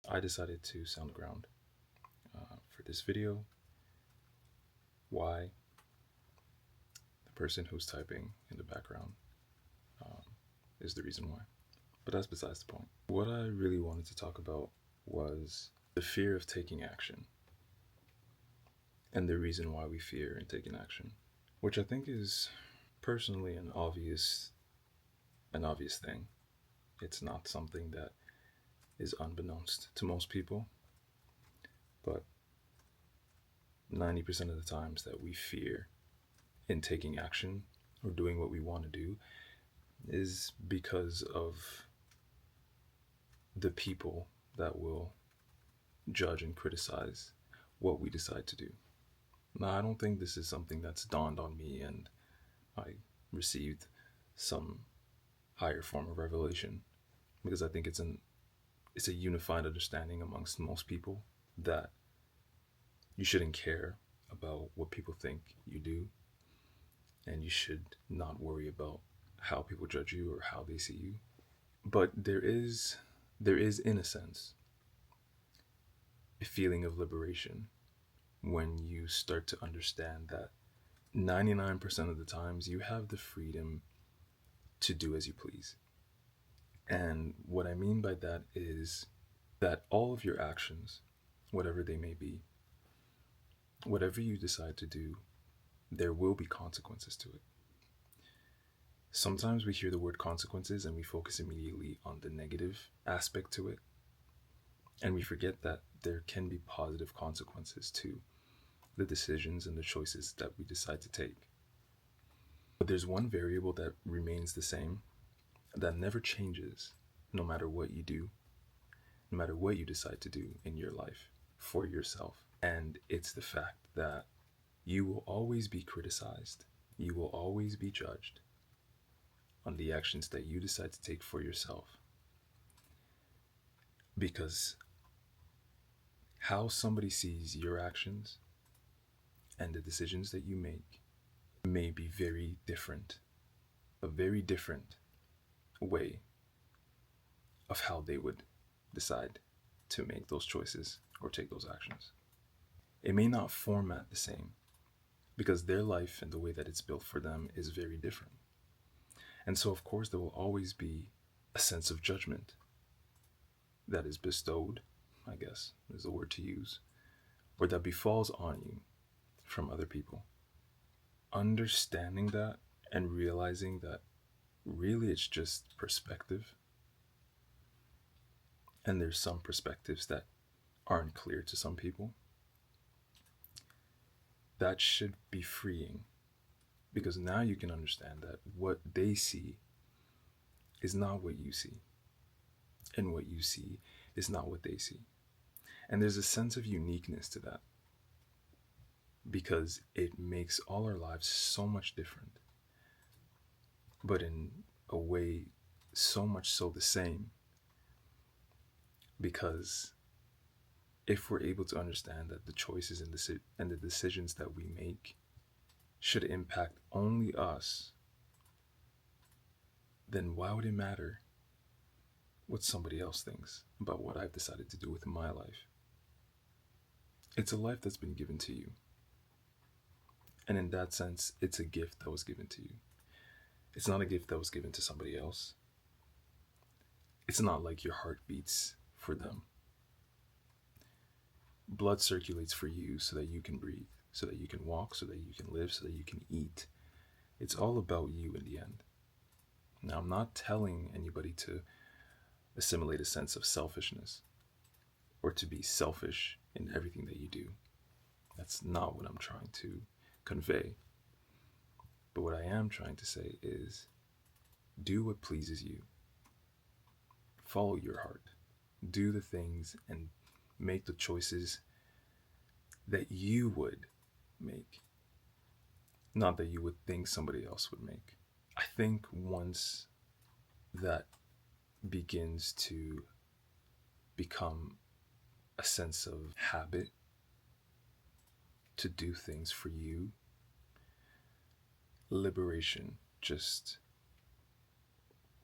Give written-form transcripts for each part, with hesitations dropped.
I decided to sound the ground for this video. Why? The person who's typing in the background um, is the reason why. But that's besides the point. What I really wanted to talk about was the fear of taking action and the reason why we fear in taking action, which I think is personally an obvious thing. It's not something that is unbeknownst to most people, but 90% of the times that we fear in taking action or doing what we want to do is because of the people that will judge and criticize what we decide to do. Now, I don't think this is something that's dawned on me and I received some higher form of revelation, because I think it's a unified understanding amongst most people that you shouldn't care about what people think you do, and you should not worry about how people judge you or how they see you. But there is in a sense a feeling of liberation when you start to understand that 99% of the times you have the freedom to do as you please. And what I mean by that is that all of your actions, whatever they may be, whatever you decide to do, there will be consequences to it. Sometimes we hear the word consequences and we focus immediately on the negative aspect to it, and we forget that there can be positive consequences to the decisions and the choices that we decide to take. But there's one variable that remains the same, that never changes no matter what you do, no matter what you decide to do in your life for yourself. And it's the fact that you will always be criticized, you will always be judged on the actions that you decide to take for yourself. Because how somebody sees your actions and the decisions that you make may be very different, a very different way of how they would decide to make those choices or take those actions. It may not format the same because their life and the way that it's built for them is very different. And so, of course, there will always be a sense of judgment that is bestowed, I guess is the word to use, or that befalls on you from other people. Understanding that and realizing that really it's just perspective, and there's some perspectives that aren't clear to some people, that should be freeing, because now you can understand that what they see is not what you see, and what you see is not what they see. And there's a sense of uniqueness to that, because it makes all our lives so much different, but in a way so much so the same. Because if we're able to understand that the choices and the decisions that we make should impact only us, then why would it matter what somebody else thinks about what I've decided to do with my life? It's a life that's been given to you. And in that sense, it's a gift that was given to you. It's not a gift that was given to somebody else. It's not like your heart beats for them. Blood circulates for you so that you can breathe, so that you can walk, so that you can live, so that you can eat. It's all about you in the end. Now, I'm not telling anybody to assimilate a sense of selfishness or to be selfish in everything that you do. That's not what I'm trying to convey. But what I am trying to say is do what pleases you. Follow your heart. Do the things and make the choices that you would make, not that you would think somebody else would make. I think once that begins to become a sense of habit to do things for you, liberation just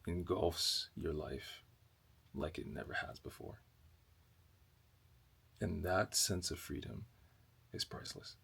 engulfs your life like it never has before. And that sense of freedom is priceless.